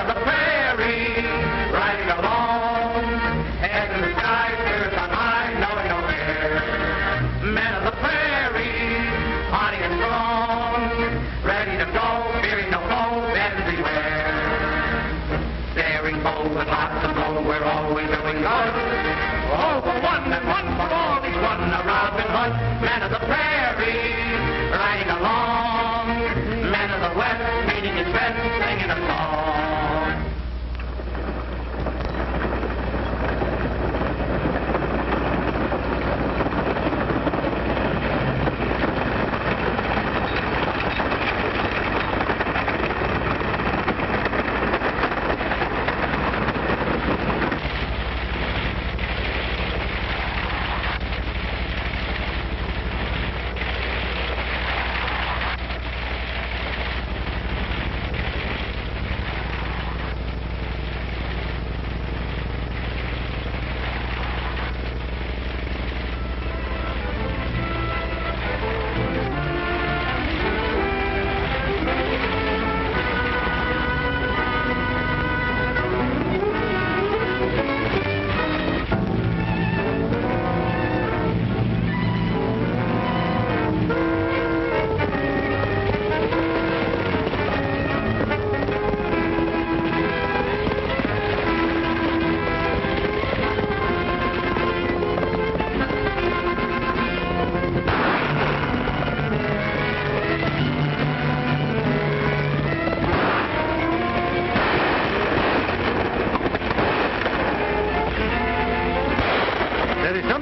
of the prairie, riding along, head in the sky, spirits on high, knowing no fear. Men of the prairie, hardy and strong, ready to go, fearing no foe, and beware. Daring bold with lots of gold, we're always doing good. All for one and one for all, each one a Robin Hood. Men of the prairie, riding along, men of the west, meeting his best, singing a song.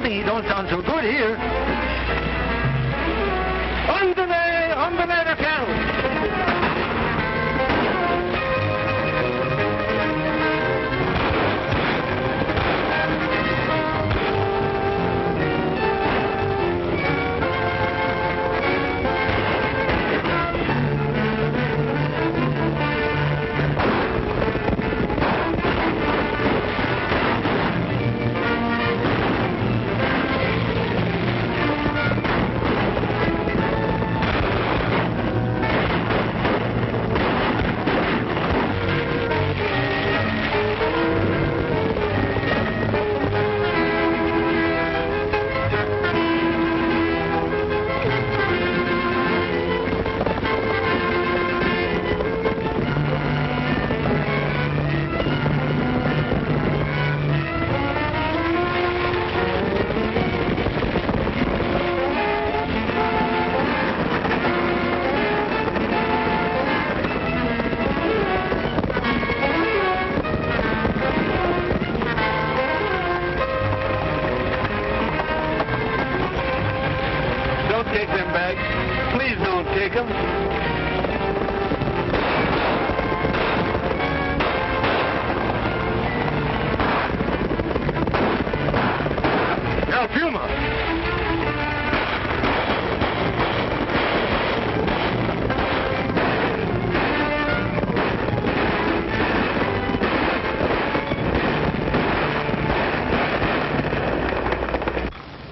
He don't sound so good here. On the ladder count.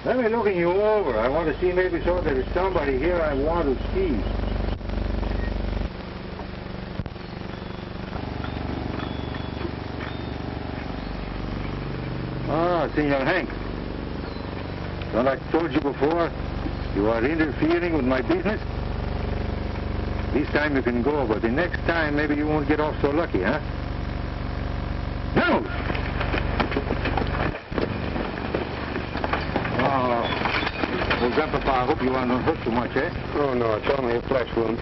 Let me looking you over. I want to see maybe so there's somebody here I want to see. Ah, Senor Hank. Well, I told you before, you are interfering with my business. This time you can go, but the next time maybe you won't get off so lucky, huh? No! Well, Grandpapa, I hope you are not hurt too much, eh? Oh, no, it's only a flesh wound.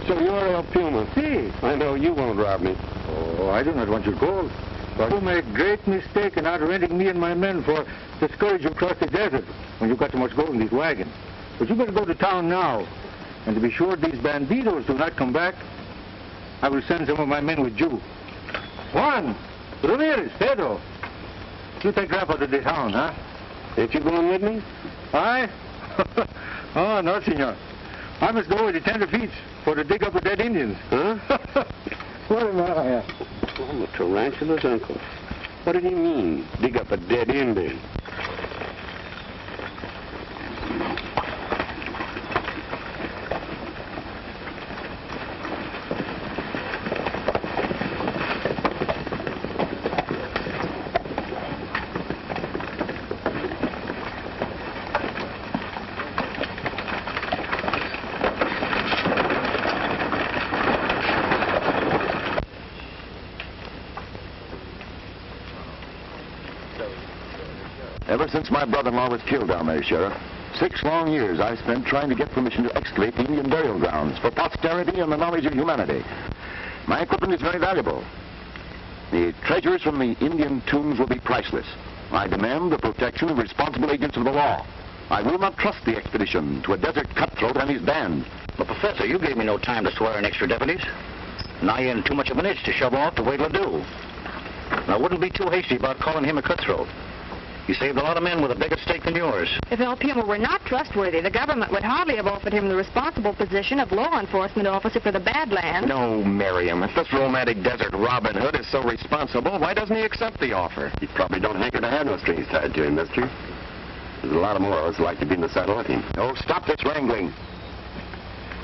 So you're El Puma? Si. I know you won't rob me. Oh, I do not want your gold. But you made a great mistake in outrenting me and my men for the scourge you across the desert when you got so much gold in these wagons. But you better go to town now. And to be sure these banditos do not come back, I will send some of my men with you. Juan, Ramirez, Pedro, you take Grandpa to the town, huh? Ain't you going with me? I? Oh, no, senor. I must go with the tenderfeet for to dig up the dead Indians. Huh? What am I? I'm a tarantula's uncle. What did he mean, dig up a dead Indian? Ever since my brother-in-law was killed down there, Sheriff, 6 long years I spent trying to get permission to excavate the Indian burial grounds for posterity and the knowledge of humanity. My equipment is very valuable. The treasures from the Indian tombs will be priceless. I demand the protection of responsible agents of the law. I will not trust the expedition to a desert cutthroat and his band. But, Professor, you gave me no time to swear in extra deputies. Now you're in too much of an itch to shove off to wait till do. And I wouldn't be too hasty about calling him a cutthroat. He saved a lot of men with a bigger stake than yours. If El Puma were not trustworthy, the government would hardly have offered him the responsible position of law enforcement officer for the Badlands. No, Miriam. If this romantic desert Robin Hood is so responsible, why doesn't he accept the offer? He probably don't hanker to have no strings tied to him, mister. There's a lot of more of us like to be in the saddle with him. Oh, stop this wrangling.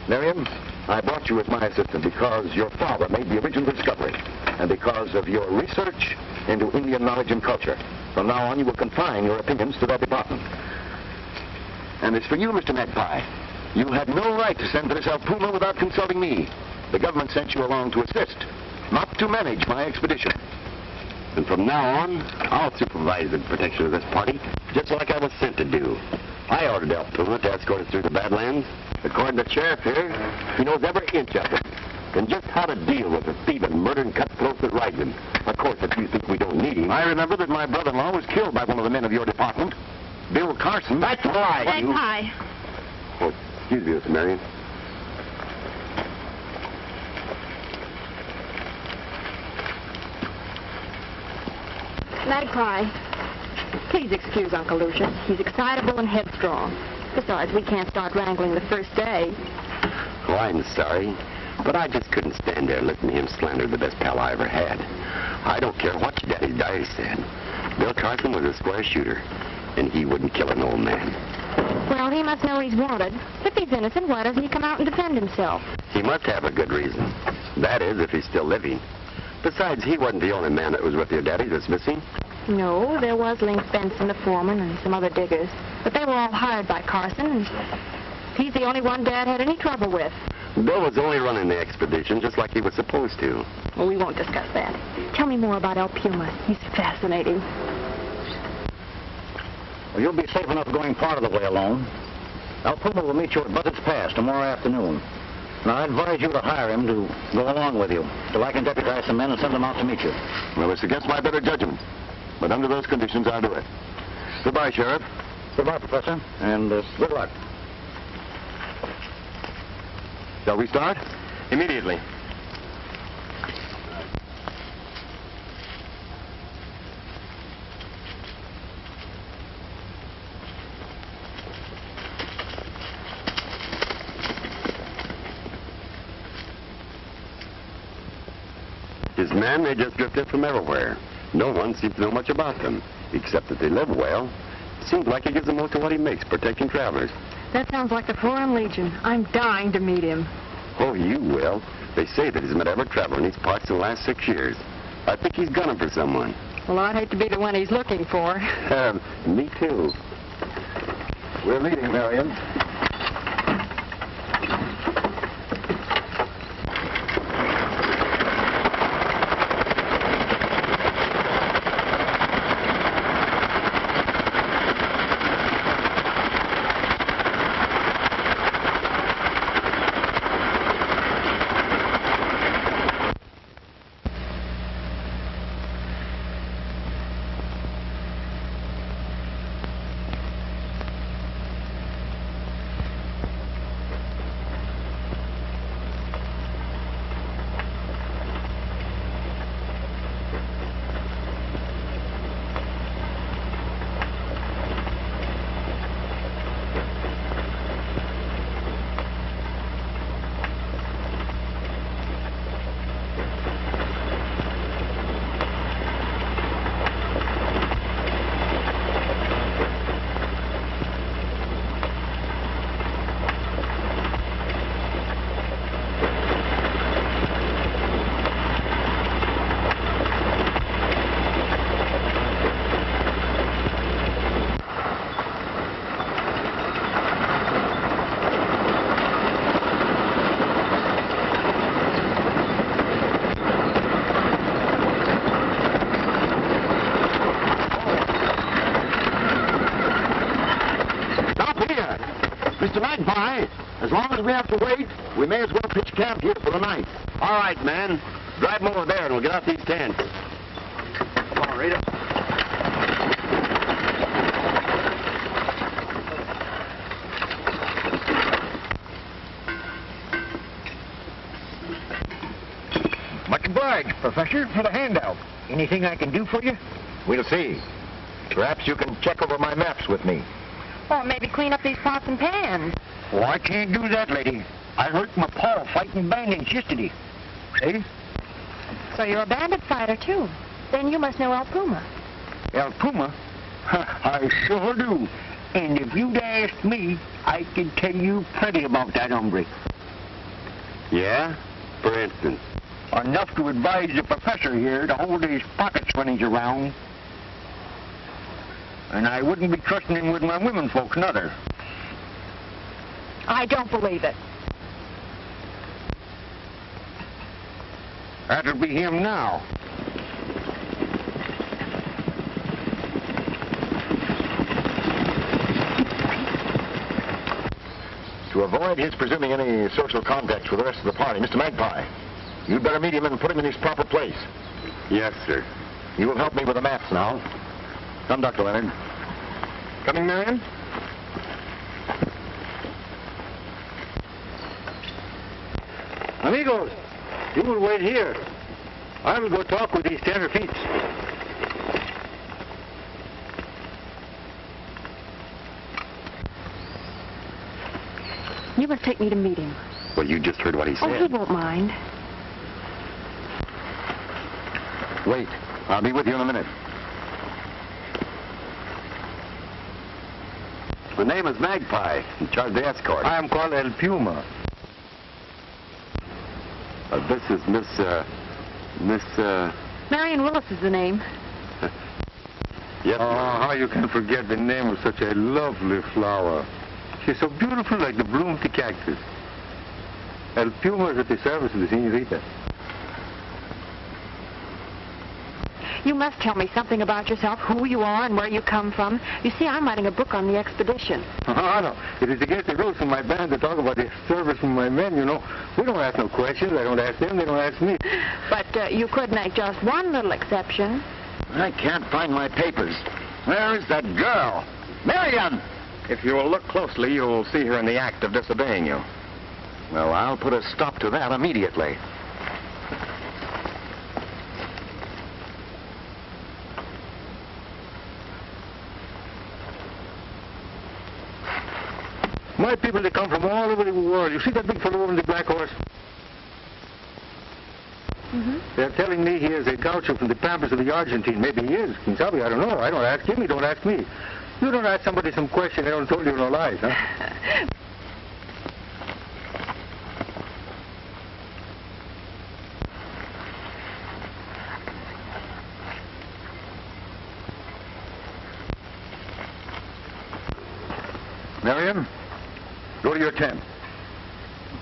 Miriam, I brought you as my assistant because your father made the original discovery and because of your research into Indian knowledge and culture. From now on, you will confine your opinions to that department. And as for you, Mr. Magpie, you had no right to send for this El Puma without consulting me. The government sent you along to assist, not to manage my expedition. And from now on, I'll supervise the protection of this party, just like I was sent to do. I ordered El Puma to escort us through the Badlands. According to the sheriff here, he knows every inch of it, and just how to deal with the thieving, murdering cutthroats that ride them. Of course, if you think we don't need him... I remember that my brother-in-law was killed by one of the men of your department, Bill Carson. That's right. Magpie. Oh, excuse me, Miss Marion. Magpie. Please excuse Uncle Lucius. He's excitable and headstrong. Besides, we can't start wrangling the first day. Oh, I'm sorry, but I just couldn't stand there listening to him slander the best pal I ever had. I don't care what your daddy's diary said. Bill Carson was a square shooter, and he wouldn't kill an old man. Well, he must know he's wanted. If he's innocent, why doesn't he come out and defend himself? He must have a good reason. That is, if he's still living. Besides, he wasn't the only man that was with your daddy that's missing. No, there was Link Benson, the foreman, and some other diggers. But they were all hired by Carson, and he's the only one Dad had any trouble with. Bill was only running the expedition just like he was supposed to. Well, we won't discuss that. Tell me more about El Puma. He's fascinating. Well, you'll be safe enough going part of the way alone. El Puma will meet you at Buzzard's Pass tomorrow afternoon. Now, I advise you to hire him to go along with you, till I can deputize some men and send them out to meet you. Well, it's against my better judgment, but under those conditions, I'll do it. Goodbye, Sheriff. Goodbye, Professor, and good luck. Shall we start? Immediately. His men, they just drifted from everywhere. No one seems to know much about them, except that they live well. Seems like he gives the most of what he makes, protecting travelers. That sounds like the Foreign Legion. I'm dying to meet him. Oh, you will. They say that he's met every traveler in these parts in the last 6 years. I think he's gunning for someone. Well, I'd hate to be the one he's looking for. Me too. We're leaving, Marion. long as we have to wait, we may as well pitch camp here for the night. All right, man. Drive them over there and we'll get out these tents. Come on, Rita. Much obliged, Professor, for the handout. Anything I can do for you? We'll see. Perhaps you can check over my maps with me. Or maybe clean up these pots and pans. Oh, I can't do that, lady. I hurt my paw fighting bandits yesterday. See? So you're a bandit fighter, too. Then you must know El Puma. El Puma? I sure do. And if you'd asked me, I could tell you plenty about that hombre. Yeah? For instance? Enough to advise the professor here to hold his pockets when he's around. And I wouldn't be trusting him with my women folks, neither. I don't believe it. That'll be him now. To avoid his presuming any social contacts with the rest of the party, Mr. Magpie, you'd better meet him and put him in his proper place. Yes, sir. You will help me with the maps now. Come, Dr. Leonard. Coming, Marion? Amigos, you will wait here. I will go talk with these tenderfeets. You must take me to meet him. Well, you just heard what he said. Oh, he won't mind. Wait. I'll be with you in a minute. The name is Magpie. In charge of the escort. I am called El Puma. This is Miss... Marion Willis is the name. Yes, Oh, how you can forget the name of such a lovely flower. She's so beautiful like the bloom of the cactus. El Puma is at the service of the senorita. You must tell me something about yourself, who you are and where you come from. You see, I'm writing a book on the expedition. Oh, no. It is against the rules in my band to talk about the service from my men, you know. We don't ask no questions. I don't ask them. They don't ask me. But you could make just one little exception. I can't find my papers. Where is that girl? Marion! If you will look closely, you'll see her in the act of disobeying you. Well, I'll put a stop to that immediately. My people, they come from all over the world. You see that big fellow on the black horse? Mm-hmm. They're telling me he is a gaucho from the pampas of the Argentine. Maybe he is. Quien sabe? I don't know. I don't ask him. He don't ask me. You don't ask somebody some question. They don't tell you no lies, huh? Marion, go to your tent.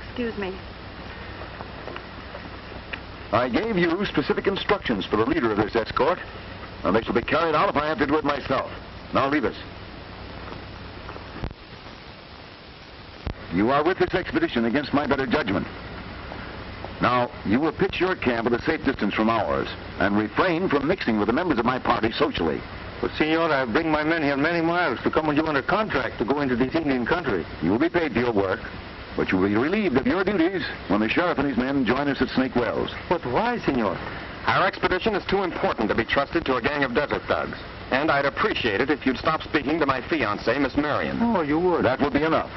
Excuse me. I gave you specific instructions for the leader of this escort, and they shall be carried out if I have to do it myself. Now leave us. You are with this expedition against my better judgment. Now, you will pitch your camp at a safe distance from ours, and refrain from mixing with the members of my party socially. But, senor, I bring my men here many miles to come with you under contract to go into this Indian country. You will be paid for your work, but you will be relieved of your duties when the sheriff and his men join us at Snake Wells. But why, senor? Our expedition is too important to be trusted to a gang of desert thugs. And I'd appreciate it if you'd stop speaking to my fiancée, Miss Marion. Oh, you would. That would be enough.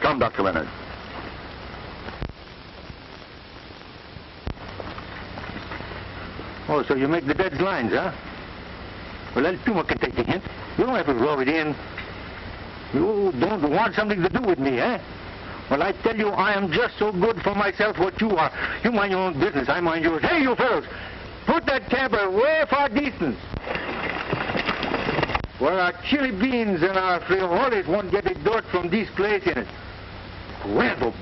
Come, Dr. Leonard. Oh, so you make the dead lines, huh? Well, El Puma can take the hint. You don't have to rub it in. You don't want something to do with me, eh? Well, I tell you, I am just so good for myself what you are. You mind your own business, I mind yours. Hey, you fellows, put that camper way far distance. Where our chili beans and our frijoles won't get the dirt from this place in it. Well,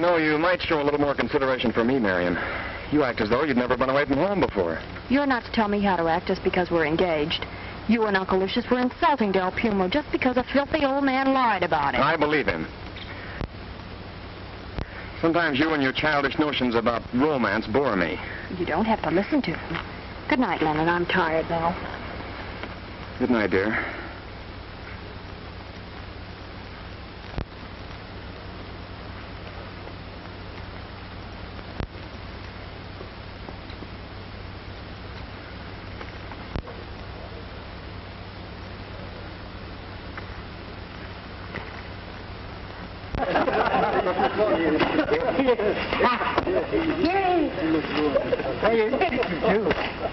know, you might show a little more consideration for me, Marion. You act as though you'd never been away from home before. You're not to tell me how to act just because we're engaged. You and Uncle Lucius were insulting Del Pumo just because a filthy old man lied about it. I believe him. Sometimes you and your childish notions about romance bore me. You don't have to listen to them. Good night, Leonard. I'm tired now. Good night, dear.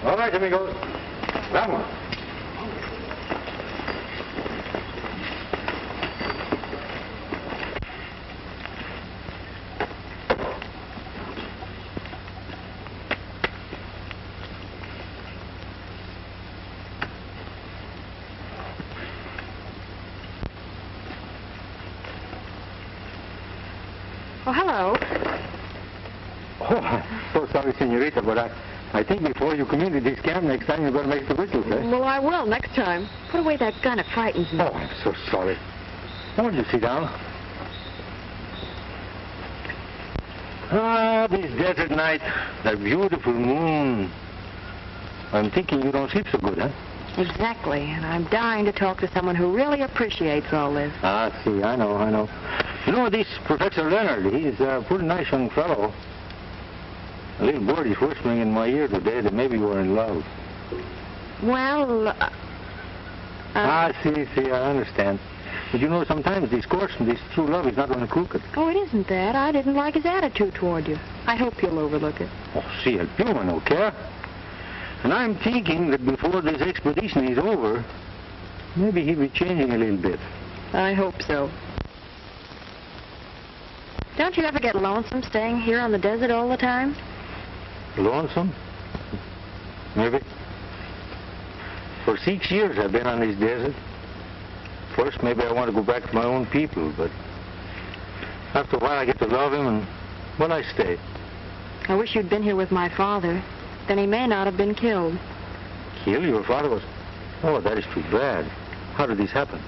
All right, amigos. Vamos. Oh, hello. Oh, I'm so sorry, senorita, but I think before you come into this camp next time, you're going to make the whistles, eh? Well, I will next time. Put away that gun. It frightens me. Oh, I'm so sorry. Why don't you sit down? Ah, this desert night, that beautiful moon. I'm thinking you don't sleep so good, huh? Exactly, and I'm dying to talk to someone who really appreciates all this. Ah, see, I know. You know, this Professor Leonard, he's a pretty nice young fellow. A little bird is whispering in my ear today that maybe you're in love. Well, See, I understand. But you know, sometimes this courting, this true love is not only crooked. Oh, it isn't that. I didn't like his attitude toward you. I hope you'll overlook it. Oh, see, El Puma no care. And I'm thinking that before this expedition is over, maybe he'll be changing a little bit. I hope so. Don't you ever get lonesome staying here on the desert all the time? Lonesome? Maybe. For 6 years I've been on this desert. First, maybe I want to go back to my own people, but after a while I get to love him, and, well, I stay. I wish you'd been here with my father. Then he may not have been killed. Killed? Your father was... Oh, that is too bad. How did this happen?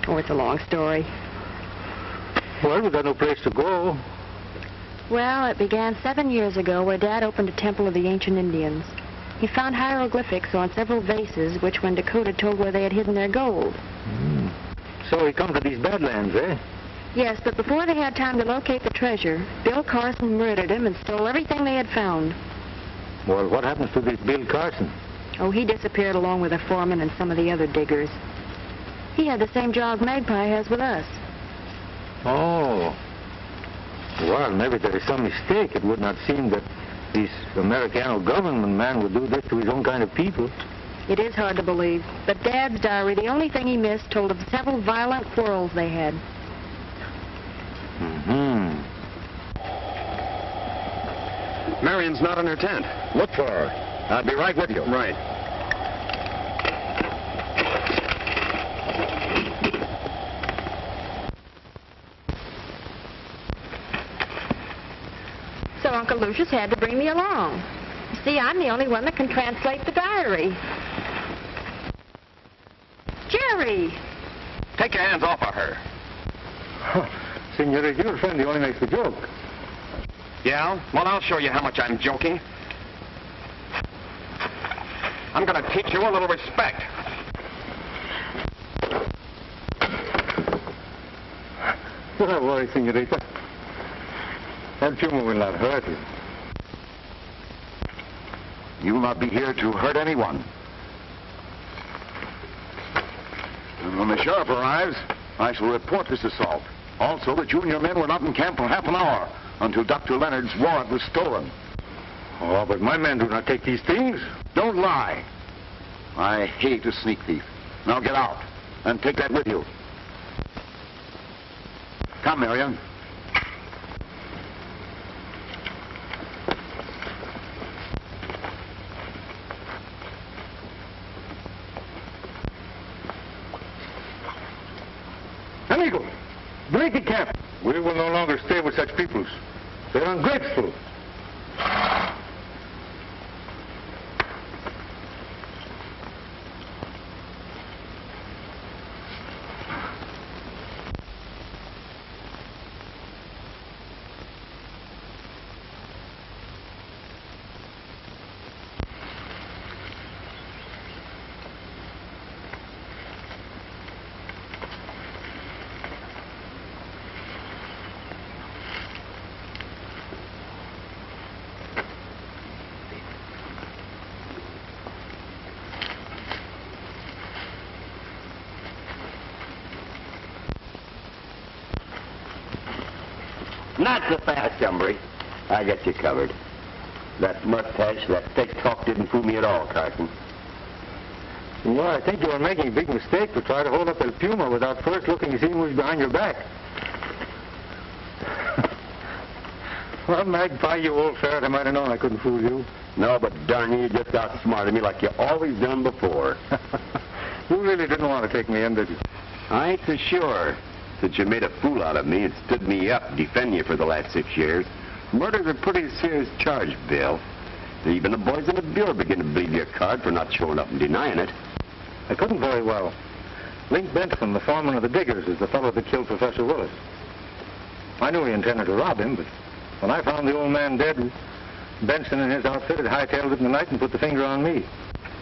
Oh, it's a long story. Well, we got no place to go. Well, it began 7 years ago where Dad opened a temple of the ancient Indians. He found hieroglyphics on several vases which, when decoded, told where they had hidden their gold. So he come to these Badlands, eh? Yes, but before they had time to locate the treasure, Bill Carson murdered him and stole everything they had found. Well, what happens to this Bill Carson? Oh, he disappeared along with the foreman and some of the other diggers. He had the same job Magpie has with us. Oh. Well, maybe there is some mistake. It would not seem that this Americano government man would do this to his own kind of people. It is hard to believe, but Dad's diary, the only thing he missed, told of several violent quarrels they had. Marion's not in her tent. Look for her. I'll be right with you. Right. So Uncle Lucius had to bring me along. You see, I'm the only one that can translate the diary. Jerry! Take your hands off of her. Senorita, your friend, he only makes a joke. Yeah? Well, I'll show you how much I'm joking. I'm going to teach you a little respect. Don't worry, senorita. That tumor will not hurt you. You will not be here to hurt anyone. And when the sheriff arrives, I shall report this assault. Also, that you and your men were not in camp for half an hour until Dr. Leonard's warrant was stolen. Oh, but my men do not take these things. Don't lie. I hate a sneak thief. Now get out and take that with you. Come, Marion. Amigo, break the camp. We will no longer stay with such peoples. They're ungrateful. Not so fast, Humphrey. I got you covered. That mustache, that thick talk didn't fool me at all, Carson. Well, I think you are making a big mistake to try to hold up El Puma without first looking to see who's behind your back. Well, Magpie, you old ferret, I might have known I couldn't fool you. No, but darn you just outsmarted me like you always done before. You really didn't want to take me in, did you? I ain't so sure. Since you made a fool out of me and stood me up defending you for the last 6 years, murder's a pretty serious charge, Bill. Even the boys in the Bureau begin to believe your card for not showing up and denying it. I couldn't very well. Link Benson, the foreman of the diggers, is the fellow that killed Professor Willis. I knew he intended to rob him, but when I found the old man dead, Benson and his outfit had hightailed it in the night and put the finger on me.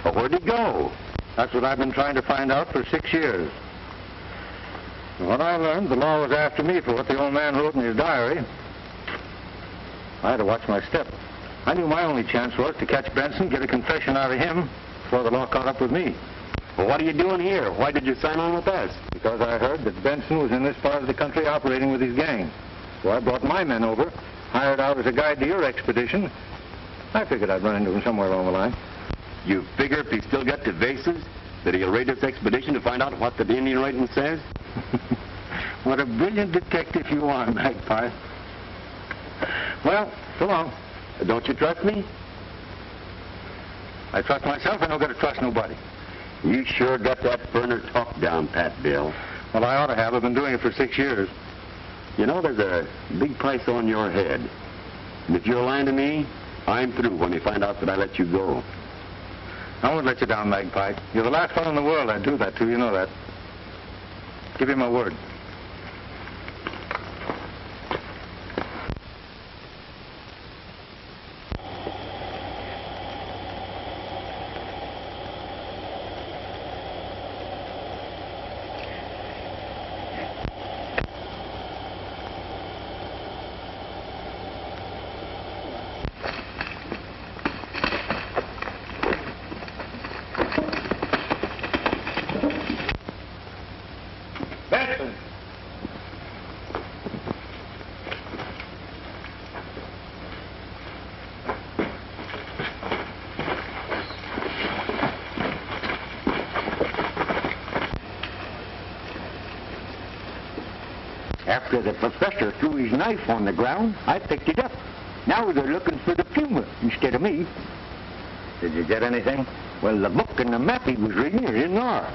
But where'd he go? That's what I've been trying to find out for 6 years. And when I learned the law was after me for what the old man wrote in his diary, I had to watch my step. I knew my only chance was to catch Benson, get a confession out of him before the law caught up with me. Well, what are you doing here? Why did you sign on with us? Because I heard that Benson was in this part of the country operating with his gang. So I brought my men over, hired out as a guide to your expedition. I figured I'd run into him somewhere along the line. You figure if he still got the vases, that he'll raid this expedition to find out what the Indian writing says? What a brilliant detective you are, Magpie. Well, so long. Don't you trust me? I trust myself. I don't got to trust nobody. You sure got that burner talk down, Pat, Bill. Well, I ought to have. I've been doing it for 6 years. You know, there's a big price on your head. And if you're lying to me, I'm through when they find out that I let you go. I won't let you down, Magpie. You're the last fellow in the world I'd do that to. You know that. Give you my word. After the professor threw his knife on the ground, I picked it up. Now they're looking for the Puma instead of me. Did you get anything? Well, the book and the map he was reading is in there.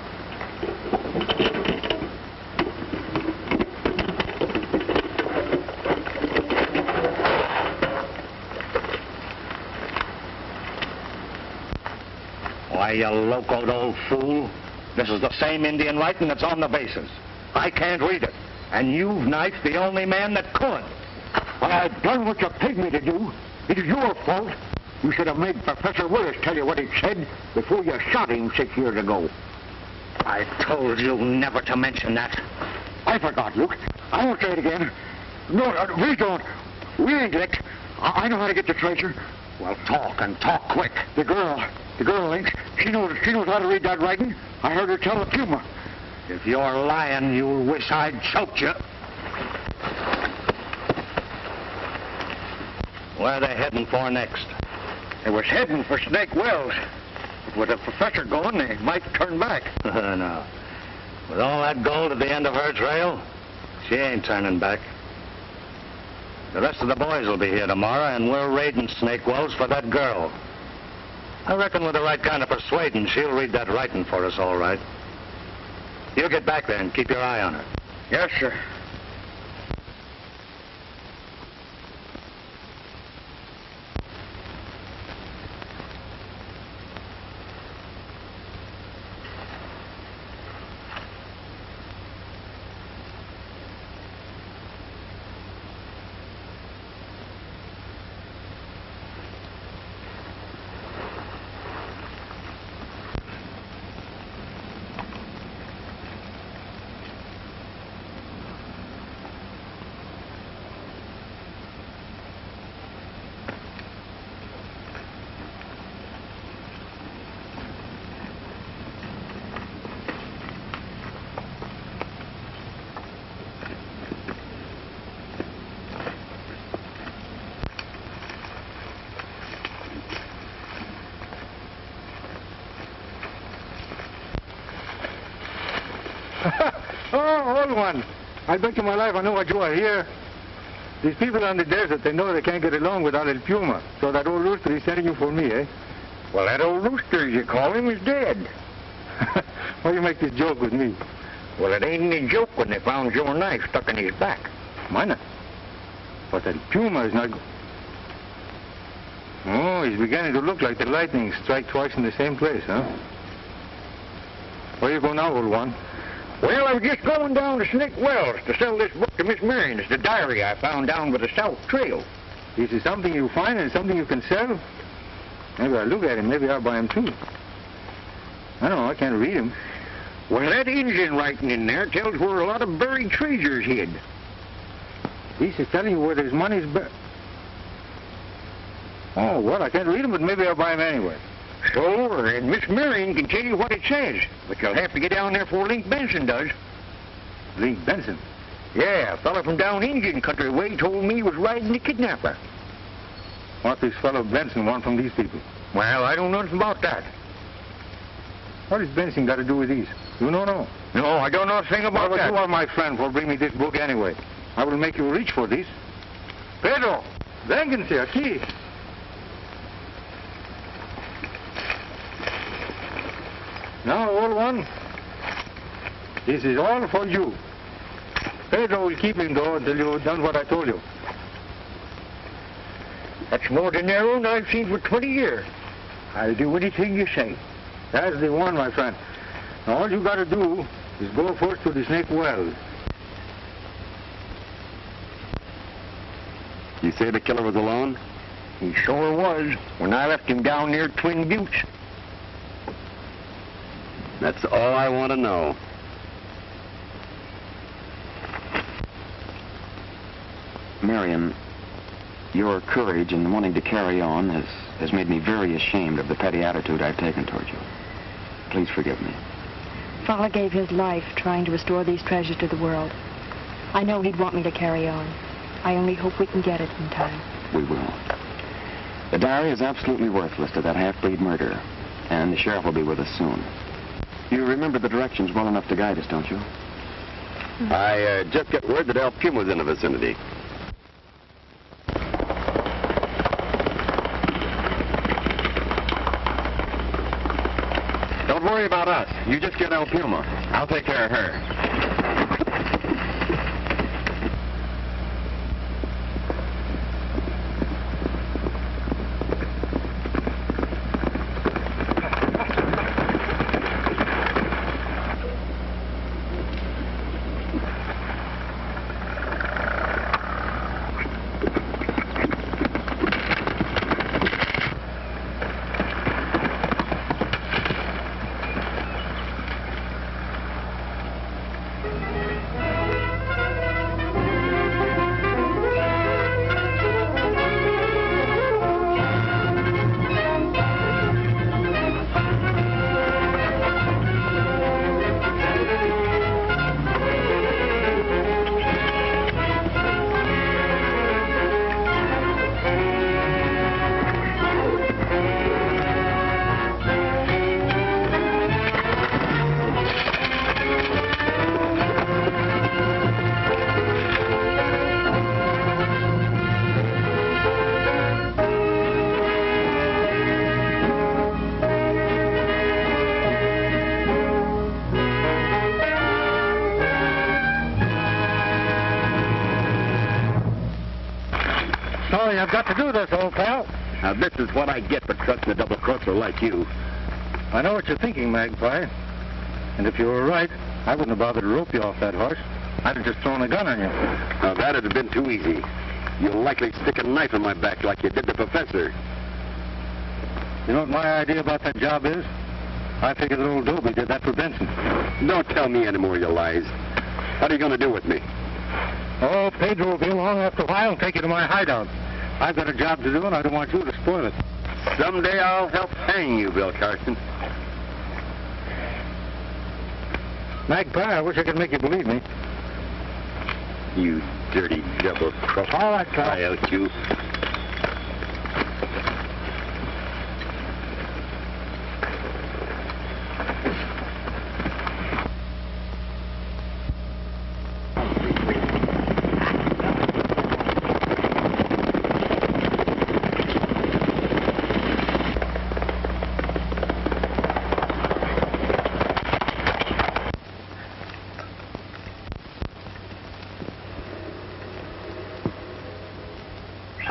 Why, you locoed old fool. This is the same Indian writing that's on the bases. I can't read it. And you've knifed the only man that could. Well, I've done what you paid me to do. It is your fault. You should have made Professor Willis tell you what he said before you shot him 6 years ago. I told you never to mention that. I forgot, Luke. I won't say it again. No, we don't. We ain't licked. I know how to get the treasure. Well, talk and talk quick. The girl, Lynx, she knows how to read that writing. I heard her tell the Puma. If you're lying, you'll wish I'd choked you. Where are they heading for next? They was heading for Snake Wells. But with the professor going, they might turn back. No. With all that gold at the end of her trail, she ain't turning back. The rest of the boys will be here tomorrow, and we're raiding Snake Wells for that girl. I reckon with the right kind of persuading, she'll read that writing for us all right. You get back there and keep your eye on her. Yes, sir. Oh, old one. I bet you my life I know what you are here. These people on the desert, they know they can't get along without El Puma. So that old rooster is sending you for me, eh? Well, that old rooster, as you call him, is dead. Why you make this joke with me? Well, it ain't any joke when they found your knife stuck in his back. Mine? But El Puma is not... Oh, he's beginning to look like the lightning strike twice in the same place, huh? Where you go now, old one? Well, I was just going down to Snake Wells to sell this book to Miss Marion. It's the diary I found down by the South Trail. Is it something you find and something you can sell? Maybe I'll look at him. Maybe I'll buy him, too. I don't know. I can't read him. Well, that Indian writing in there tells where a lot of buried treasures hid. This is telling you where there's money's buried. Oh, well, I can't read him, but maybe I'll buy him anyway. So, and Miss Marion can tell you what it says. But you'll have to get down there before Link Benson does. Link Benson? Yeah, a fella from down Indian country way told me he was riding the kidnapper. What this fellow Benson want from these people? Well, I don't know nothing about that. What has Benson got to do with these? You don't know? No, I don't know a thing about Well, that. you are my friend for bringing me this book anyway. I will make you reach for these. Pedro, vénganse aquí. Now, old one, this is all for you. Pedro will keep him, though, until you've done what I told you. That's more than their own I've seen for 20 years. I'll do anything you say. That's the one, my friend. Now, all you got to do is go first to the Snake Wells. You say the killer was alone? He sure was when I left him down near Twin Buttes. That's all I want to know. Marion, your courage in wanting to carry on has made me very ashamed of the petty attitude I've taken toward you. Please forgive me. Father gave his life trying to restore these treasures to the world. I know he'd want me to carry on. I only hope we can get it in time. We will. The diary is absolutely worthless to that half-breed murderer, and the sheriff will be with us soon. You remember the directions well enough to guide us, don't you? I just got word that El Puma's in the vicinity. Don't worry about us. You just get El Puma. I'll take care of her. Sorry I've got to do this, old pal. Now, this is what I get for trusting a double-crosser like you. I know what you're thinking, Magpie. And if you were right, I wouldn't have bothered to rope you off that horse. I'd have just thrown a gun on you. Now, that'd have been too easy. You'll likely stick a knife in my back like you did the professor. You know what my idea about that job is? I figure that old Dobie did that for Benson. Don't tell me any more of your lies. What are you going to do with me? Oh, Pedro will be along after a while and take you to my hideout. I've got a job to do, and I don't want you to spoil it. Someday I'll help hang you, Bill Carson. Magpie, I wish I could make you believe me. You dirty double-crosser. All right, pal. Try out you.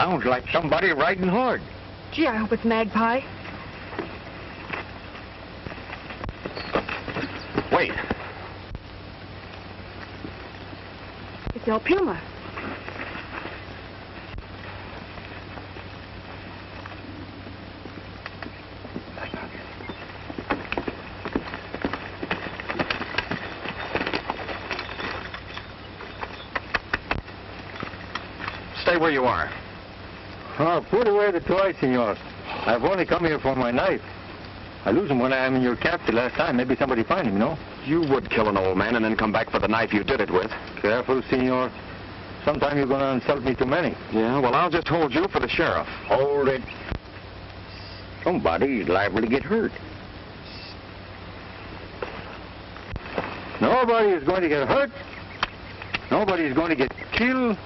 Sounds like somebody riding hard. Gee, I hope it's Magpie. Wait. It's El Puma. Stay where you are. Oh, put away the toy, senor. I've only come here for my knife. I lose him when I am in your cap the last time. Maybe somebody find him, you know? You would kill an old man and then come back for the knife you did it with. Careful, senor. Sometime you're going to insult me to many. Yeah, well, I'll just hold you for the sheriff. Hold it. Somebody's liable to get hurt. Nobody is going to get hurt. Nobody is going to get killed.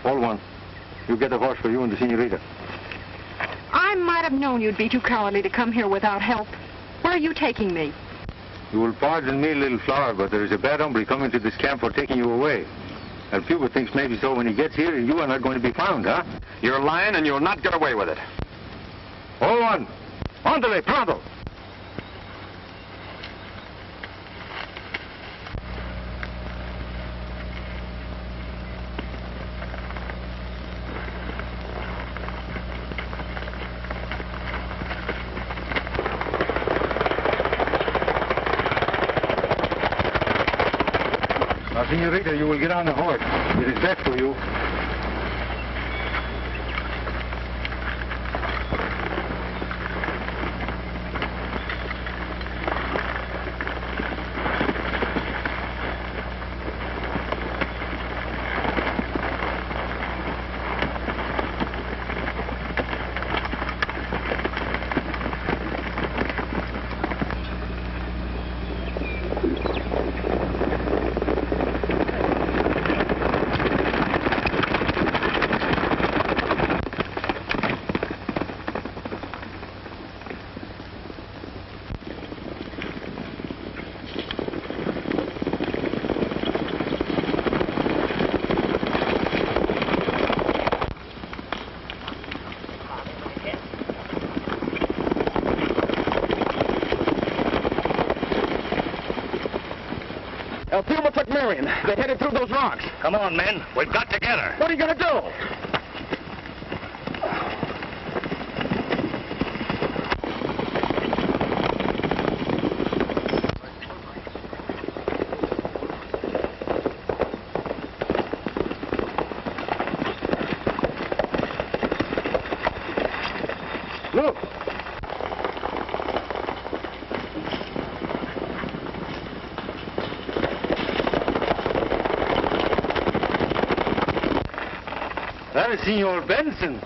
Hold one. You get a horse for you and the senorita. I might have known you'd be too cowardly to come here without help. Where are you taking me? You will pardon me, little flower, but there is a bad hombre coming to this camp for taking you away. And Cuba thinks maybe so when he gets here, you are not going to be found, huh? You're lying and you'll not get away with it. Hold on. Ándale, pronto. Now, senorita, you will get on the horse. It is best for you. El Puma took Marion. They headed through those rocks. Come on, men. We've got to get her. What are you going to do? Look. That is Senor Benson.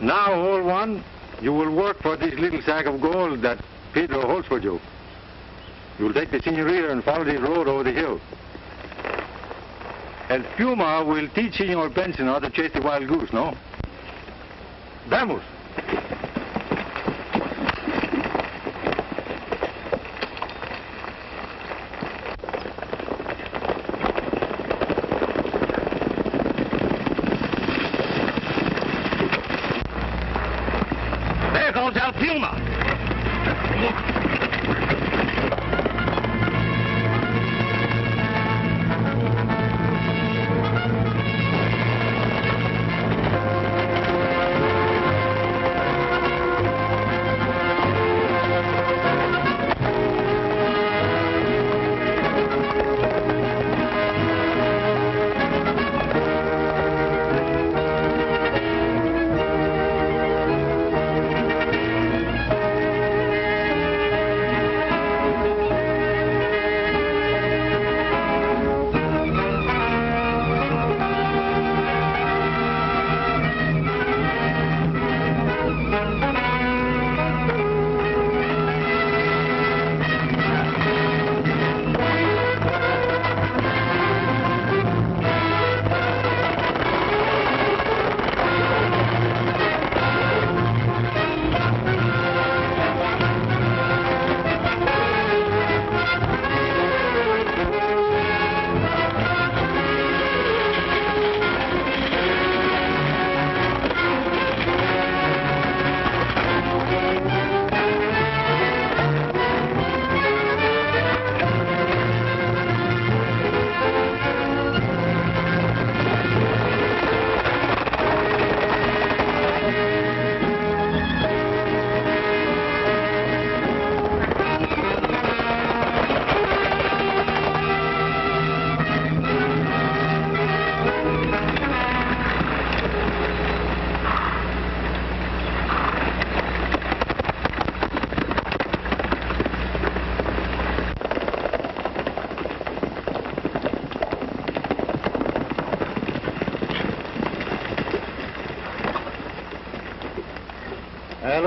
Now, old one, you will work for this little sack of gold that Pedro holds for you. You will take the senorita and follow this road over the hill. El Puma will teach Senor Benson how to chase the wild goose, no? Vamos. There goes El Puma.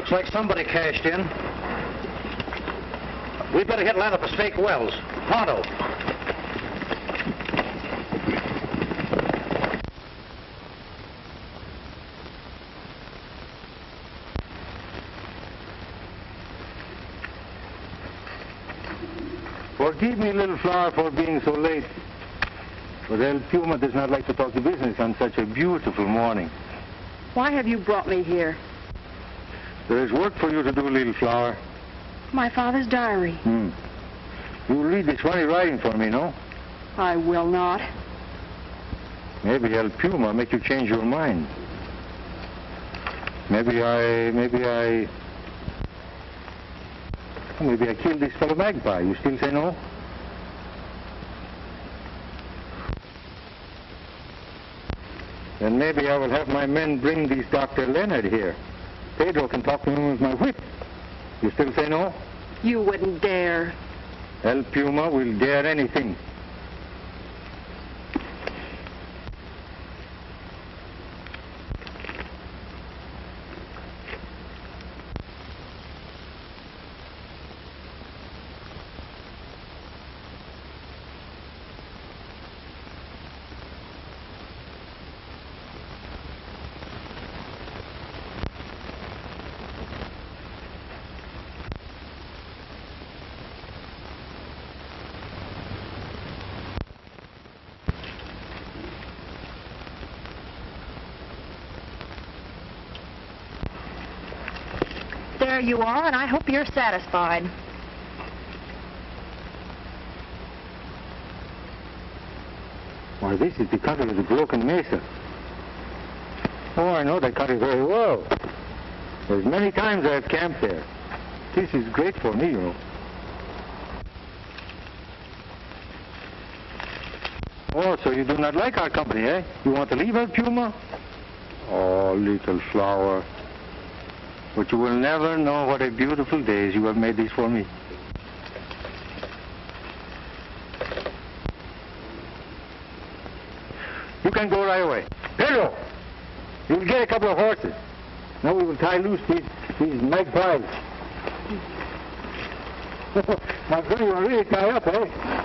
Looks like somebody cashed in. We better get lined up for Stake Wells. Pronto. Forgive me, little flower, for being so late. But El Puma does not like to talk to business on such a beautiful morning. Why have you brought me here? There is work for you to do, little flower. My father's diary. You'll read this funny writing for me, no? I will not. Maybe El Puma make you change your mind. Maybe I killed this fellow Magpie. You still say no? Then maybe I will have my men bring this Dr. Leonard here. Pedro can talk to him with my whip. You still say no? You wouldn't dare. El Puma will dare anything. There you are, and I hope you're satisfied. Why, this is the country of the broken mesa. Oh, I know that country very well. There's many times I've camped there. This is great for me, you know. Oh, so you do not like our company, eh? You want to leave El Puma? Oh, little flower. But you will never know what a beautiful days you have made these for me. You can go right away. Pedro, you will get a couple of horses. Now we will tie loose these magpies. My friend, you are really tied up, eh?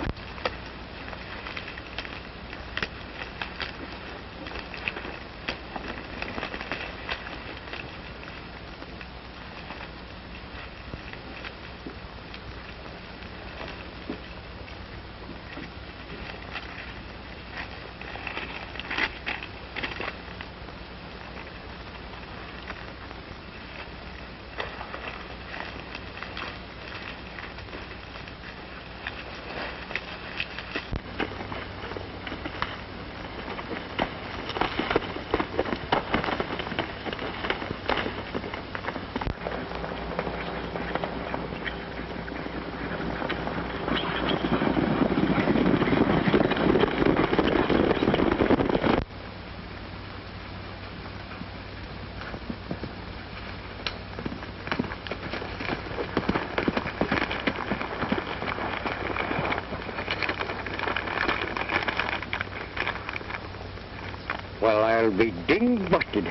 Well, I'll be ding busted.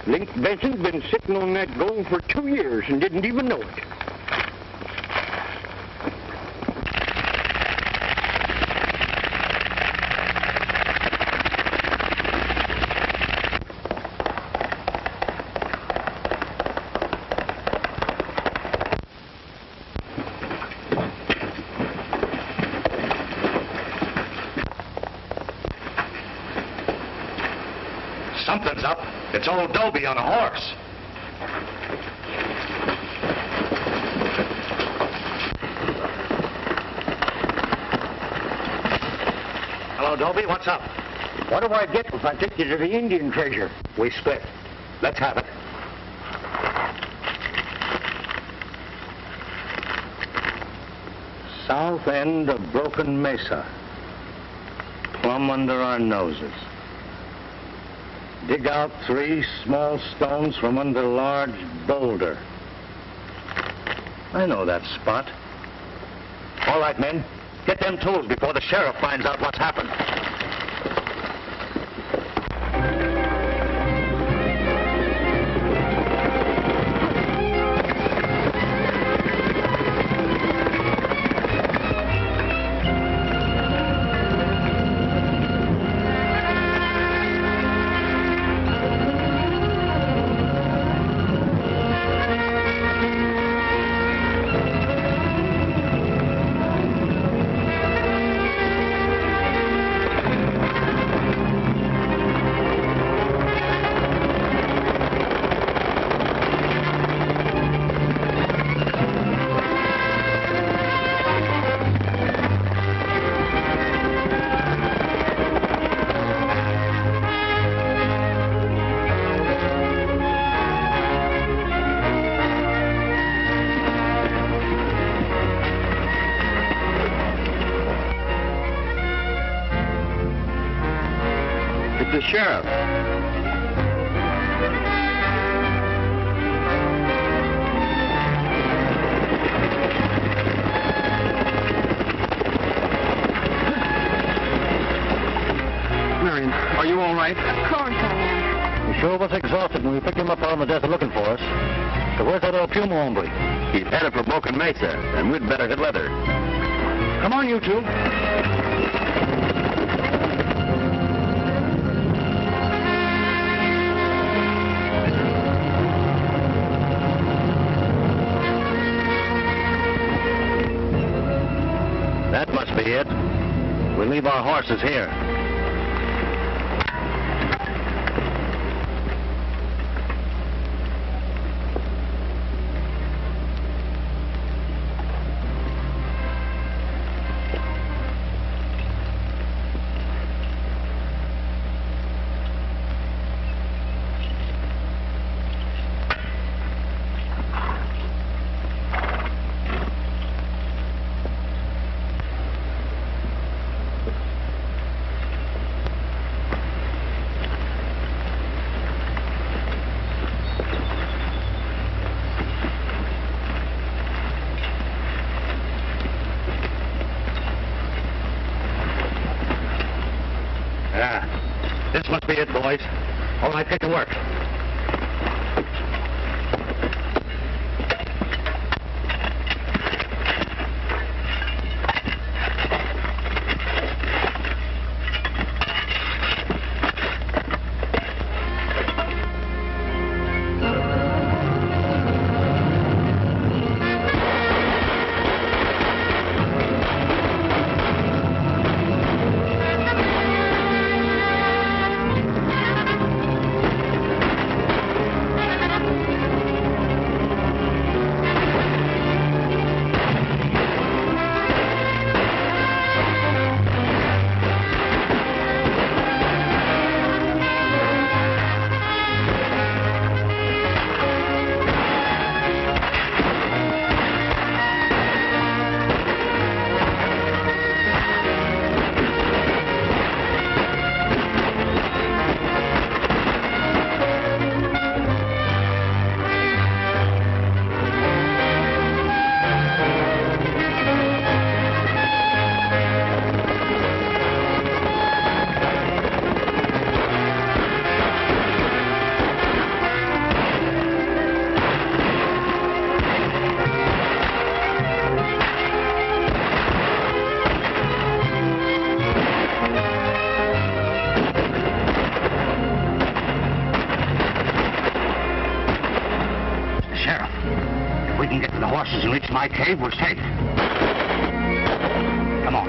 Link Benson's been sitting on that gold for 2 years and didn't even know it. Something's up. It's old Dobie on a horse. Hello, Dobie. What's up? What do I get if I take you to the Indian treasure? We split. Let's have it. South end of Broken Mesa. Plumb under our noses. Dig out 3 small stones from under a large boulder. I know that spot. All right, men. Get them tools before the sheriff finds out what's happened. It's the sheriff. Marion, are you all right? Of course I am. He sure was exhausted when we picked him up out on the desert looking for us. So where's that old Puma hombre? He's headed for Broken Mesa, and we'd better hit leather. Come on, you two. That must be it. We'll leave our horses here. This must be it, boys. All right, get to work. If we can get to the horses and reach my cave, we're safe. Come on.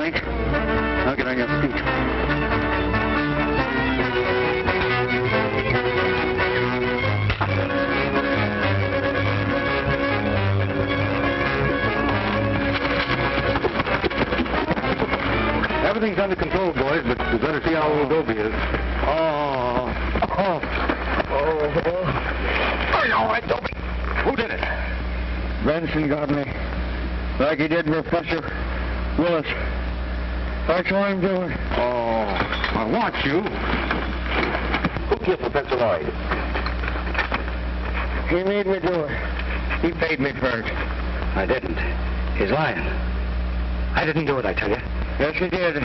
drink. Now get on your feet. Everything's under control, boys, but we better see how old Dobie is. Are you all right, Dobie? Who did it? Benson got me. Like he did Professor Willis. I saw him do it. I want you. Who killed Professor Lloyd? He made me do it. He paid me for it. I didn't. He's lying. I didn't do it, I tell you. Yes, he did.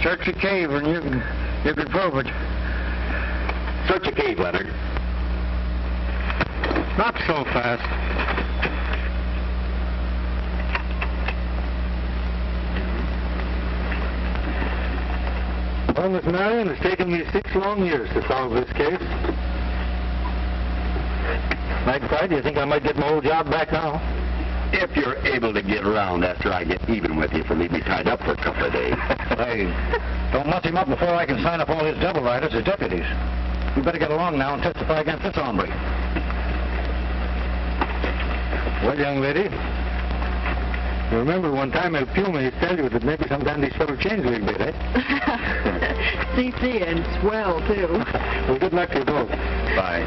Search the cave and you can prove it. Search the cave, Leonard. Not so fast. Well, Miss Marion, it's taken me 6 long years to solve this case. Magpie, do you think I might get my old job back now? If you're able to get around after I get even with you for leaving me tied up for a couple of days. Hey, don't muss him up before I can sign up all his double riders as deputies. You better get along now and testify against this hombre. Well, young lady, you remember one time El Puma used to tell you that maybe sometime these fellows change a little bit, eh? CC and swell, too. Well, good luck to you both. Bye.